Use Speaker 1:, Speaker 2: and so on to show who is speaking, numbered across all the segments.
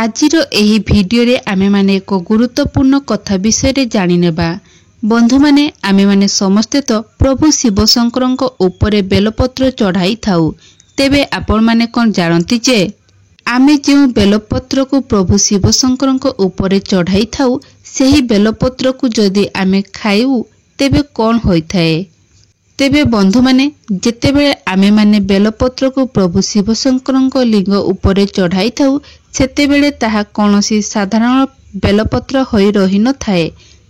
Speaker 1: आजिर एही भिडियो रे आमे माने एक गुरुत्वपूर्ण कथा विषय जानी नेबा। बंधु माने आमे माने समस्ते तो प्रभु शिव शंकरंको ऊपर बेलपत्र चढ़ाई थाउ। तेबे आपण माने कोन जानती जे आमे जो बेलपत्र को प्रभु शिव शंकरंको ऊपर चढ़ाई थाउ सेही बेलपत्र को जदि आमे खाइउ तेबे कोन होई थाए। तेबे बंधु माने जेतेबेले आमे माने बेलपत्र को प्रभु शिव शंकरंको लिंग ऊपर चढ़ाई थाउ सेतेबेले ताहा कोनोसी साधारण बेलपत्र होई रही न थाए।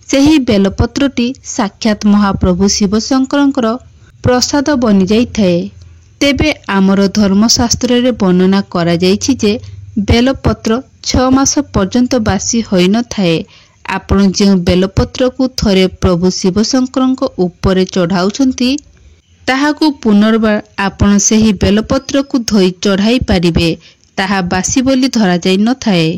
Speaker 1: सेही बेलपत्रटी साक्षात महाप्रभु शिव शंकरंकर प्रसाद बनी जाई थाए। तेबे आमर धर्मशास्त्र रे वर्णना करा जाइछि जे बेलपत्र 6 मास पर्यंत बासी होई न थाए। आपण जे बेलपत्र को थरे प्रभु शिव शंकरंको ऊपर चढ़ाउछंती ताहाकू पुनर्बार आपण सेही बेलपत्र को धोई चढ़ाई पारिबे। ताहा बासी बोली धरा जाई न थाए।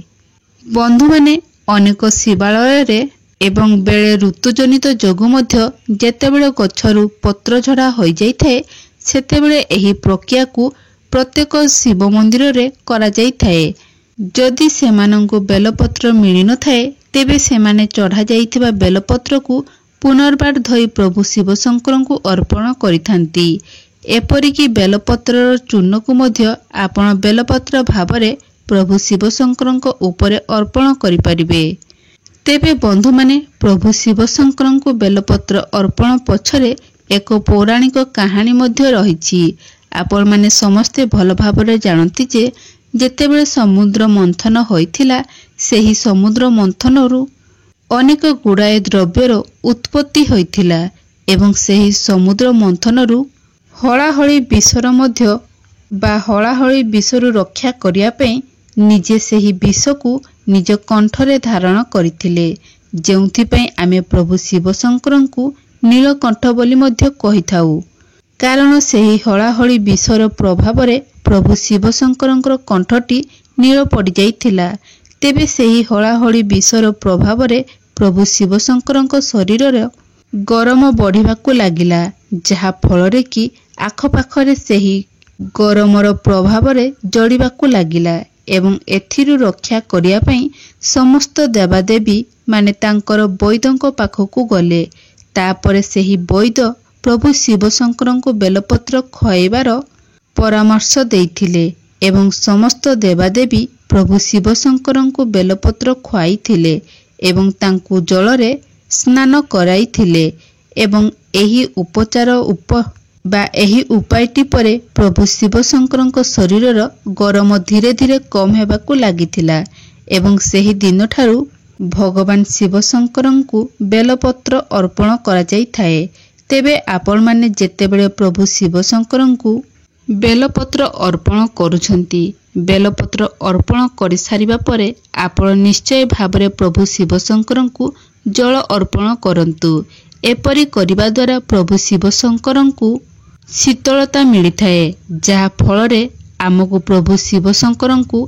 Speaker 1: बंधु माने अनेक शिवालय रे एवं बेले ऋतुजनित जोगु मध्य जेतेबेले गछरु पत्र झड़ा होई जाई थाए सेतेबेले एही प्रक्रिया को प्रत्येक शिव मंदिर रे करा जाई थाए। जदि सेमानंकु बेलपत्र मिली न थाए तेबे सेमाने चढ़ा जाइथिबा बेलपत्र को पुनर्बार धोई प्रभु शिव शंकरंकु अर्पण करिथांती। एपरिकी बेलपत्रर चूर्ण को मध्य आपण बेलपत्र भावरे प्रभु शिव शंकरंको ऊपर अर्पण करि परिबे। तेबे बंधु माने प्रभु शिव शंकरंको बेलपत्र अर्पण पछरे एक पौराणिक कहानी मध्य रहिछि। आपण माने समस्ते भल भावरे जानती जे जेतेबेले समुद्र मंथन होइथिला सेही समुद्र मंथनरु अनेक गुड़ाए द्रव्यर उत्पत्ति होइथिला एवं सेही समुद्र मंथनरु हलाहली विषर मध्य बा हलाहली विषरु रक्षा करिया पई निजे सेही विष को निज कंठरे धारण करिथिले। जेउथि पई आमे प्रभु शिव शंकरंकु नीलकंठ बोली मध्य कहिथाउ। कारण सेही हलाहली विषर प्रभाव रे प्रभु शिव शंकरंकर कंठटी नील पड़ी जाइथिला। तेबे सेही हलाहली विषर प्रभाव रे प्रभु शिव शंकरंक शरीर रे गरम बढ़िबाकू लागिला, जहा फଳରେ कि आखपाखरे सेही गरमर प्रभाव रे जड़िबाकू लागिला एवं एथिरु रक्षा करिया पई समस्त देवादेवी माने तांकर वैद्यंक पाखकू गले। तापरे सेही वैद्य प्रभु शिव शंकरंको बेलपत्र खइबार परामर्श देइथिले एवं समस्त देवादेवी प्रभु शिव शंकरंको बेलपत्र खुआइथिले एवं तांकू जलरे स्नान कराइथिले एवं एही उपचार एही उपायटी परे प्रभु शिव शंकरंको शरीरर गरम धीरे धीरे कम हेबाकू लागिथिला एवं सेही दिन ठारू भगवान शिव शंकरंकु बेलपत्र अर्पण करा जाई थाए। तेबे आपण माने जेतेबेले प्रभु शिव शंकरंकु बेलपत्र अर्पण करूछंती बेलपत्र अर्पण करि सारिबा परे आपण निश्चय भाबरे प्रभु शिव शंकरंकु जल अर्पण करंतु। एपरि करिबा द्वारा प्रभु शिव शंकरंकु शीतलता मिली थाए, जहा फଳରେ आमको प्रभु शिव शंकरंकु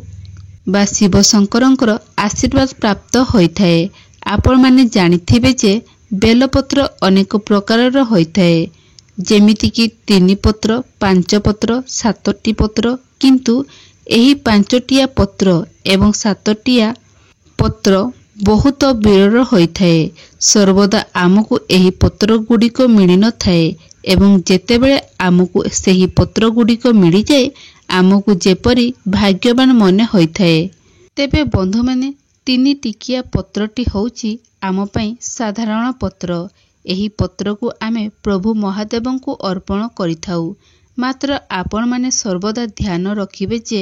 Speaker 1: बा शिव शंकरंकर आशीर्वाद प्राप्त होई थाए। आपण माने जानिथिबे जे बेलपत्र अनेक प्रकारर होई थाए, जेमिति कि 3 पत्र 5 पत्र 7टी पत्र, किंतु एही 5टिया पत्र एवं 7टिया पत्र बहुत विरल होई थाए। सर्वदा आमको एही पत्र गुड़िक मिली न थाए एवं जेतेबेले आमको सेही पत्र गुड़िक मिली जाए आमको जेपरी भाग्यवान मने होई थाए। तेबे बंधु माने 3 टिकिया पत्रटी होउची आम पई साधारण पत्र। एही पत्र को आमे प्रभु महादेवंकु अर्पण करिथाउ। मात्र आपण माने सर्वदा ध्यान रखिबे जे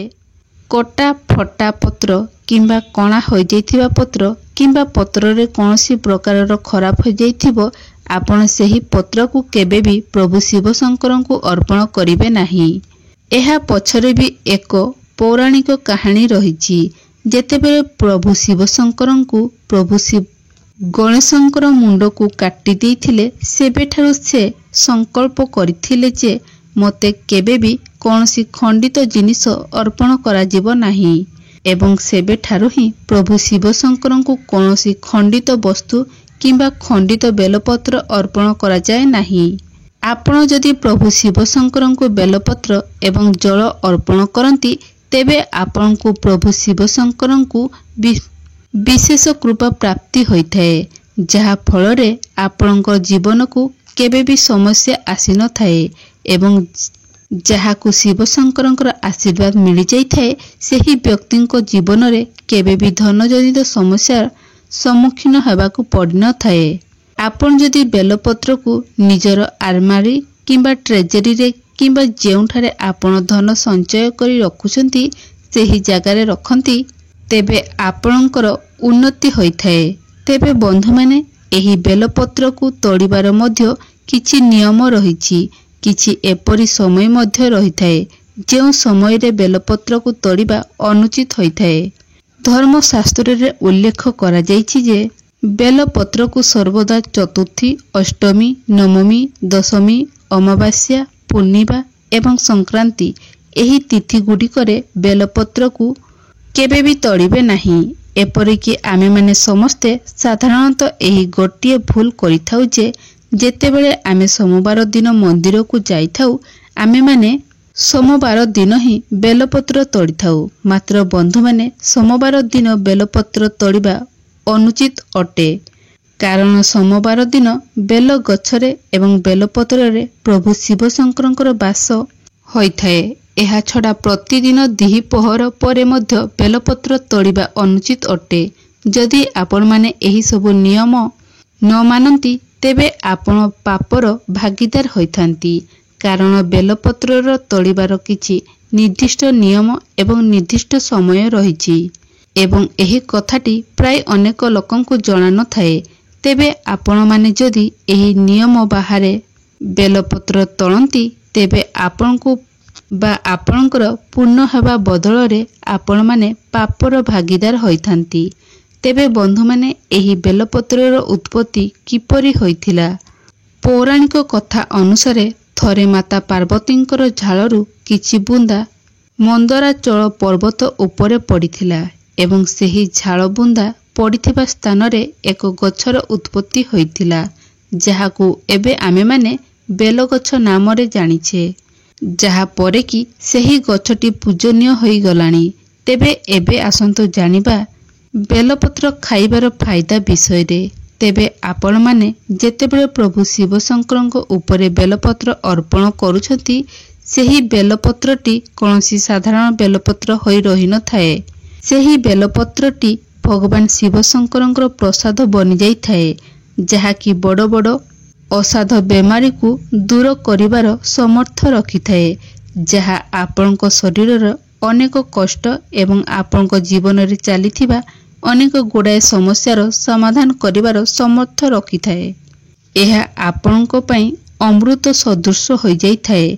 Speaker 1: कटा फटा पत्र किंबा कणा होई जाइथिबा पत्र किंबा पत्र रे कोनोसी प्रकारर खराब होई जाइथिबो आपण सेही पत्र को केबे भी प्रभु शिव शंकरंकु अर्पण करिवे नाही। एहा पछरे भी एक पौराणिक कहानी रहिछि। जेतेबेले प्रभु शिव शंकरंकु प्रभु शिव गणेशंकर मुंड को काटी देइथिले सेबेठारु से संकल्प करिथिले जे मते केबे भी कोनोसी खंडित जिनिस अर्पण करा जिवो नाही एवं सेबेठारु ही प्रभु शिव शंकरंकु कोनोसी खंडित वस्तु किंबा खंडित बेलपत्र अर्पण करा जाए नाही। आपण जदि प्रभु शिव शंकरंकु बेलपत्र एवं जल अर्पण करंती ତେବେ ଆପଣଙ୍କୁ ପ୍ରଭୁ ଶିବ ଶଙ୍କରଙ୍କୁ ବିଶେଷ କୃପା ପ୍ରାପ୍ତି ହୋଇଥାଏ, ଯାହା ଫଳରେ ଆପଣଙ୍କ ଜୀବନକୁ କେବେ ବି ସମସ୍ୟା ଆସିନଥାଏ ଏବଂ ଯାହାକୁ ଶିବ ଶଙ୍କରଙ୍କର ଆଶୀର୍ବାଦ ମିଳିଯାଇଥାଏ ସେହି ବ୍ୟକ୍ତିଙ୍କ ଜୀବନରେ କେବେ ବି ଧନଜନିତ ସମସ୍ୟାର ସମ୍ମୁଖୀନ ହେବାକୁ ପଡ଼ିନଥାଏ। ଆପଣ ଯଦି ବେଲପତ୍ରକୁ ନିଜର ଆଲମାରୀ କିମ୍ବା ଟ୍ରେଜେରୀରେ କିମ୍ବା ଯେଉଁଠାରେ ଆପଣ ଧନ ସଞ୍ଚୟ କରି ରଖୁଛନ୍ତି ସେହି ଜାଗାରେ ରଖନ୍ତି, ତେବେ ଆପଣଙ୍କର ଉନ୍ନତି ହୋଇଥାଏ। ତେବେ ବନ୍ଧୁମାନେ, ଏହି ବେଲପତ୍ରକୁ ତୋଳିବାର ମଧ୍ୟ କିଛି ନିୟମ ରହିଛି। କିଛି ଏପରି ସମୟ ମଧ୍ୟ ରହିଥାଏ ଯେଉଁ ସମୟରେ ବେଲପତ୍ରକୁ ତୋଳିବା ଅନୁଚିତ ହୋଇଥାଏ। ଧର୍ମଶାସ୍ତ୍ରରେ ଉଲ୍ଲେଖ କରାଯାଇଛି ଯେ ବେଲପତ୍ରକୁ ସର୍ବଦା ଚତୁର୍ଥୀ, ଅଷ୍ଟମୀ, ନବମୀ, ଦଶମୀ, ଅମାବାସ୍ୟା, ପୂର୍ଣ୍ଣିମା ଏବଂ ସଂକ୍ରାନ୍ତି ଏହି ତିଥିଗୁଡ଼ିକରେ ବେଲପତ୍ରକୁ କେବେ ବି ତୋଳିବେ ନାହିଁ। ଏପରିକି ଆମେମାନେ ସମସ୍ତେ ସାଧାରଣତଃ ଏହି ଗୋଟିଏ ଭୁଲ କରିଥାଉ ଯେ ଯେତେବେଳେ ଆମେ ସୋମବାର ଦିନ ମନ୍ଦିରକୁ ଯାଇଥାଉ ଆମେମାନେ ସୋମବାର ଦିନ ହିଁ ବେଲପତ୍ର ତୋଳିଥାଉ। ମାତ୍ର ବନ୍ଧୁମାନେ, ସୋମବାର ଦିନ ବେଲପତ୍ର ତୋଳିବା ଅନୁଚିତ ଅଟେ, କାରଣ ସୋମବାର ଦିନ ବେଲ ଗଛରେ ଏବଂ ବେଲପତ୍ରରେ ପ୍ରଭୁ ଶିବ ଶଙ୍କରଙ୍କର ବାସ ହୋଇଥାଏ। ଏହା ଛଡ଼ା ପ୍ରତିଦିନ ଦ୍ୱିପହର ପରେ ମଧ୍ୟ ବେଲପତ୍ର ତୋଳିବା ଅନୁଚିତ ଅଟେ। ଯଦି ଆପଣମାନେ ଏହିସବୁ ନିୟମ ନ ମାନନ୍ତି ତେବେ ଆପଣ ପାପର ଭାଗୀଦାର ହୋଇଥାନ୍ତି, କାରଣ ବେଲପତ୍ରର ତୋଳିବାର କିଛି ନିର୍ଦ୍ଦିଷ୍ଟ ନିୟମ ଏବଂ ନିର୍ଦ୍ଦିଷ୍ଟ ସମୟ ରହିଛି ଏବଂ ଏହି କଥାଟି ପ୍ରାୟ ଅନେକ ଲୋକଙ୍କୁ ଜଣାନଥାଏ। ତେବେ ଆପଣମାନେ ଯଦି ଏହି ନିୟମ ବାହାରେ ବେଲପତ୍ର ତୋଳନ୍ତି ତେବେ ଆପଣଙ୍କୁ ବା ଆପଣଙ୍କର ପୂର୍ଣ୍ଣ ହେବା ବଦଳରେ ଆପଣମାନେ ପାପର ଭାଗୀଦାର ହୋଇଥାନ୍ତି। ତେବେ ବନ୍ଧୁମାନେ, ଏହି ବେଲପତ୍ରର ଉତ୍ପତ୍ତି କିପରି ହୋଇଥିଲା? ପୌରାଣିକ କଥା ଅନୁସାରେ ଥରେ ମାତା ପାର୍ବତୀଙ୍କର ଝାଳରୁ କିଛି ବୁନ୍ଦା ମନ୍ଦରାଚଳ ପର୍ବତ ଉପରେ ପଡ଼ିଥିଲା ଏବଂ ସେହି ଝାଳ ବୁନ୍ଦା ପଡ଼ିଥିବା ସ୍ଥାନରେ ଏକ ଗଛର ଉତ୍ପତ୍ତି ହୋଇଥିଲା, ଯାହାକୁ ଏବେ ଆମେମାନେ ବେଲଗଛ ନାମରେ ଜାଣିଛେ, ଯାହା ପରେ କି ସେହି ଗଛଟି ପୂଜନୀୟ ହୋଇଗଲାଣି। ତେବେ ଏବେ ଆସନ୍ତୁ ଜାଣିବା ବେଲପତ୍ର ଖାଇବାର ଫାଇଦା ବିଷୟରେ। ତେବେ ଆପଣମାନେ ଯେତେବେଳେ ପ୍ରଭୁ ଶିବ ଶଙ୍କରଙ୍କ ଉପରେ ବେଲପତ୍ର ଅର୍ପଣ କରୁଛନ୍ତି, ସେହି ବେଲପତ୍ରଟି କୌଣସି ସାଧାରଣ ବେଲପତ୍ର ହୋଇ ରହିନଥାଏ। ସେହି ବେଲପତ୍ରଟି ଭଗବାନ ଶିବ ଶଙ୍କରଙ୍କର ପ୍ରସାଦ ବନିଯାଇଥାଏ, ଯାହାକି ବଡ଼ ବଡ଼ ଅସାଧ ବେମାରୀକୁ ଦୂର କରିବାର ସମର୍ଥ ରଖିଥାଏ, ଯାହା ଆପଣଙ୍କ ଶରୀରର ଅନେକ କଷ୍ଟ ଏବଂ ଆପଣଙ୍କ ଜୀବନରେ ଚାଲିଥିବା ଅନେକ ଗୁଡ଼ାଏ ସମସ୍ୟାର ସମାଧାନ କରିବାର ସମର୍ଥ ରଖିଥାଏ। ଏହା ଆପଣଙ୍କ ପାଇଁ ଅମୃତ ସଦୃଶ ହୋଇଯାଇଥାଏ।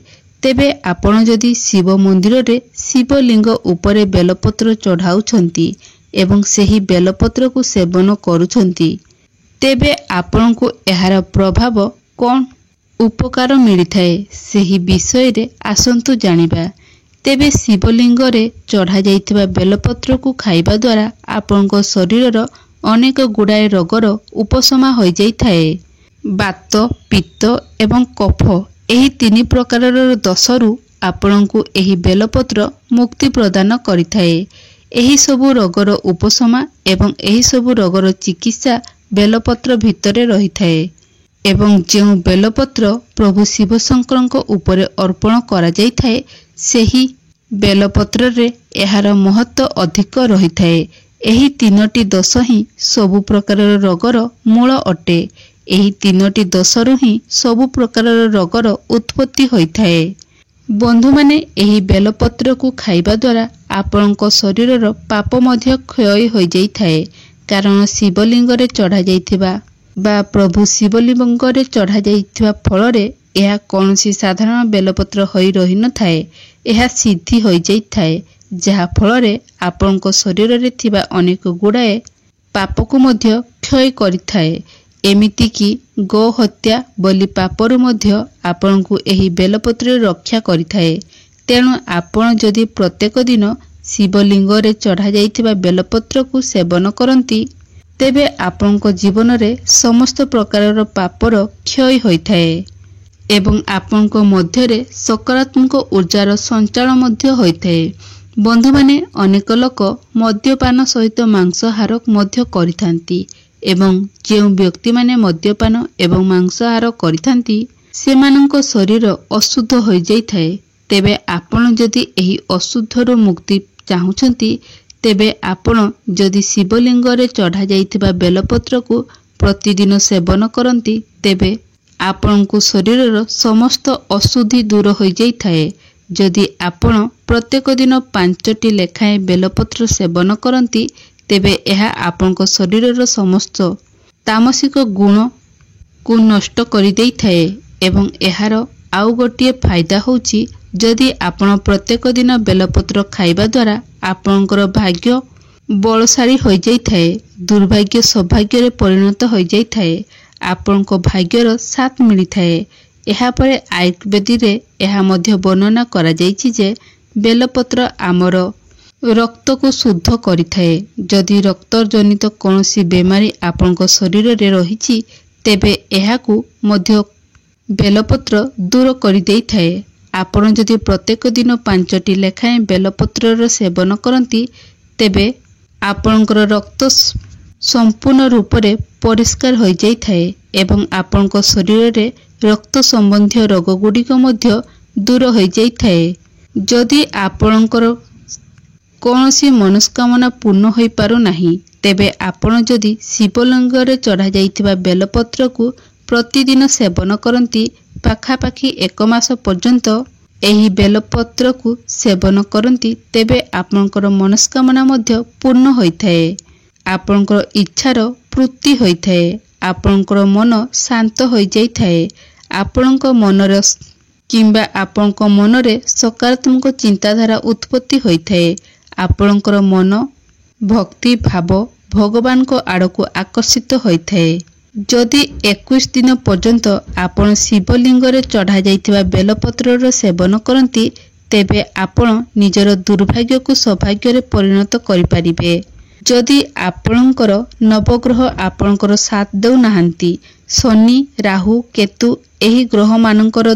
Speaker 1: ତେବେ ଆପଣ ଯଦି ଶିବ ମନ୍ଦିରରେ ଶିବଲିଙ୍ଗ ଉପରେ ବେଲପତ୍ର ଚଢ଼ାଉଛନ୍ତି ଏବଂ ସେହି ବେଲପତ୍ରକୁ ସେବନ କରୁଛନ୍ତି, ତେବେ ଆପଣଙ୍କୁ ଏହାର ପ୍ରଭାବ କ'ଣ ଉପକାର ମିଳିଥାଏ ସେହି ବିଷୟରେ ଆସନ୍ତୁ ଜାଣିବା। ତେବେ ଶିବଲିଙ୍ଗରେ ଚଢ଼ାଯାଇଥିବା ବେଲପତ୍ରକୁ ଖାଇବା ଦ୍ୱାରା ଆପଣଙ୍କ ଶରୀରର ଅନେକ ଗୁଡ଼ାଏ ରୋଗର ଉପଶମ ହୋଇଯାଇଥାଏ। ବାତ, ପିତ୍ତ ଏବଂ କଫ ଏହି ତିନି ପ୍ରକାରର ଦୋଷରୁ ଆପଣଙ୍କୁ ଏହି ବେଲପତ୍ର ମୁକ୍ତି ପ୍ରଦାନ କରିଥାଏ। ଏହିସବୁ ରୋଗର ଉପଶମ ଏବଂ ଏହିସବୁ ରୋଗର ଚିକିତ୍ସା ବେଲପତ୍ର ଭିତରେ ରହିଥାଏ ଏବଂ ଯେଉଁ ବେଲପତ୍ର ପ୍ରଭୁ ଶିବ ଶଙ୍କରଙ୍କ ଉପରେ ଅର୍ପଣ କରାଯାଇଥାଏ ସେହି ବେଲପତ୍ରରେ ଏହାର ମହତ୍ତ୍ୱ ଅଧିକ ରହିଥାଏ। ଏହି ତିନୋଟି ଦୋଷ ହିଁ ସବୁ ପ୍ରକାରର ରୋଗର ମୂଳ ଅଟେ। ଏହି ତିନୋଟି ଦୋଷରୁ ହିଁ ସବୁ ପ୍ରକାରର ରୋଗର ଉତ୍ପତ୍ତି ହୋଇଥାଏ। ବନ୍ଧୁମାନେ, ଏହି ବେଲପତ୍ରକୁ ଖାଇବା ଦ୍ୱାରା ଆପଣଙ୍କ ଶରୀରର ପାପ ମଧ୍ୟ କ୍ଷୟ ହୋଇଯାଇଥାଏ, କାରଣ ଶିବଲିଙ୍ଗରେ ଚଢ଼ାଯାଇଥିବା ବା ପ୍ରଭୁ ଶିବଲିଙ୍ଗରେ ଚଢ଼ାଯାଇଥିବା ଫଳରେ ଏହା କୌଣସି ସାଧାରଣ ବେଲପତ୍ର ହୋଇ ରହିନଥାଏ। ଏହା ସିଦ୍ଧି ହୋଇଯାଇଥାଏ, ଯାହା ଫଳରେ ଆପଣଙ୍କ ଶରୀରରେ ଥିବା ଅନେକ ଗୁଡ଼ାଏ ପାପକୁ ମଧ୍ୟ କ୍ଷୟ କରିଥାଏ। ଏମିତିକି ଗୋହତ୍ୟା ବୋଲି ପାପରୁ ମଧ୍ୟ ଆପଣଙ୍କୁ ଏହି ବେଲପତ୍ର ରକ୍ଷା କରିଥାଏ। ତେଣୁ ଆପଣ ଯଦି ପ୍ରତ୍ୟେକ ଦିନ ଶିବଲିଙ୍ଗରେ ଚଢ଼ାଯାଇଥିବା ବେଲପତ୍ରକୁ ସେବନ କରନ୍ତି, ତେବେ ଆପଣଙ୍କ ଜୀବନରେ ସମସ୍ତ ପ୍ରକାରର ପାପର କ୍ଷୟ ହୋଇଥାଏ ଏବଂ ଆପଣଙ୍କ ମଧ୍ୟରେ ସକାରାତ୍ମକ ଊର୍ଜାର ସଞ୍ଚାର ମଧ୍ୟ ହୋଇଥାଏ। बंधु माने अनेक लोक मद्यपान सहित मांसाहार मध्य करिथांती एवं जेउ व्यक्ति माने मद्यपान एवं मांसाहार करिथांती सेमानंको शरीर अशुद्ध होई जाई थाए। तेबे आपण जदि एही अशुद्धरो मुक्ति चाहुछंती तेबे आपण जदि शिवलिंग रे चढ़ा जाइथिबा बेलपत्र को प्रतिदिन सेवन करंती तेबे आपणको शरीरर समस्त अशुद्धि दूर होई जाई थाए। जदि आपण प्रत्येक दिन 5टी लेखाएं बेलपत्र सेवन करंती तेबे एहा आपणको शरीरर समस्त तामसिक गुण को नष्ट करि देई थाए एवं एहार आउ गोटिए फायदा होउची जदि आपण प्रत्येक दिन बेलपत्र खाइबा द्वारा आपणकर भाग्य बलशाली होई जाई थाए, दुर्भाग्य सौभाग्य रे परिणत होई जाई थाए, आपणको भाग्यर साथ मिली थाए। एहा परे आयुर्वेद रे एहा मध्य वर्णना करा जाईची जे बेलपत्र आमर रक्त को शुद्ध करि थाए। जदि रक्त जनित कोनोसी बेमारी आपणको शरीर रे रहिची तेबे एहाकू मध्य बेलपत्र दूर करि देई थाए। आपण जदि प्रत्येक दिन 5टी लेखाएं बेलपत्रर सेवन करती तेबे आपणकर रक्त संपूर्ण रूप से परिष्कार हो जाई थाए एवं आपणको शरीर रे रक्त संबंधी रोग गुड़िक मध्य दूर हो जाई थाए। जदि आपणकर कौनसी मनस्कामना पूर्ण हो पारु नाही तेबे आपण जदि शिवलिंग रे चढ़ा जाइथिबा बेलपत्र को प्रतिदिन सेवन करती पाखापाखि 1 मास पर्यंत एही बेलपत्र को सेवन करती तेबे आपणकर मनस्कामना मध्य पूर्ण होइथाए। आपणकर इच्छार पूर्ति होइथाए। आपणकर मन शांत हो जाइथाए। आपणक मनर किंबा आपणक मनरे सकारात्मक चिंताधारा उत्पत्ति होइथाए। आपणकर मन भक्ति भाव भगवान को आड़को आकर्षित होइथाए। जदि 21 दिन पर्यंत आपण शिवलिंग रे चढ़ा जाइथिबा बेलपत्रर सेवन करती तेबे आपण निजर दुर्भाग्य को सौभाग्य रे परिणत करि पारिबे। जदि आपणकर नवग्रह आपणकर साथ देउ नाहंती, शनि राहु केतु एही ग्रह मानकर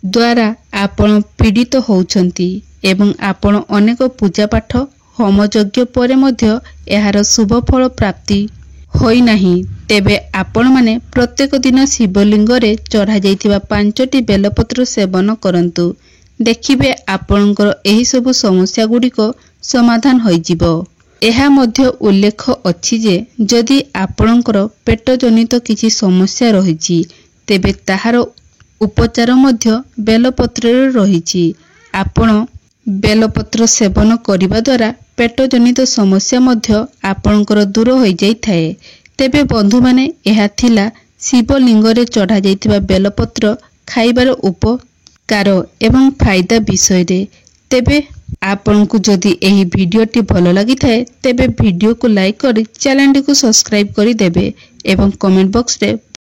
Speaker 1: द्वारा आपण पीड़ित होउछंती एवं आपण अनेक पूजा पाठ होम यज्ञ परे मध्य एहार शुभ फल प्राप्ति होई नाही तेबे आपण माने प्रत्येक दिन शिवलिंग रे चढ़ा जाइथिबा 5टी बेलपत्र सेवन करंतु। देखिबे आपणकर एही सब समस्या गुड़िक समाधान होई जिवो। एहा मध्य उल्लेख अछि जे जदि आपणकर पेट जनित किछि समस्या रहिछि तेबे ताहार उपचार मध्य बेलपत्र रे रहिछि। आपण बेलपत्र सेवन करिबा द्वारा पेट जनित समस्या मध्य आपणकर दूर होई जाई थाए। तेबे बंधु माने एहा थिला शिवलिंग रे चढ़ा जाइथिबा बेलपत्र खाइबार उपकार एवं फायदा विषय रे। तेबे आपनकु जदि एही भिडियोटी भल लगी थाए तेबे भिडियो को लाइक करी चैनल को सब्सक्राइब करी देबे एवं कमेंट बॉक्स रे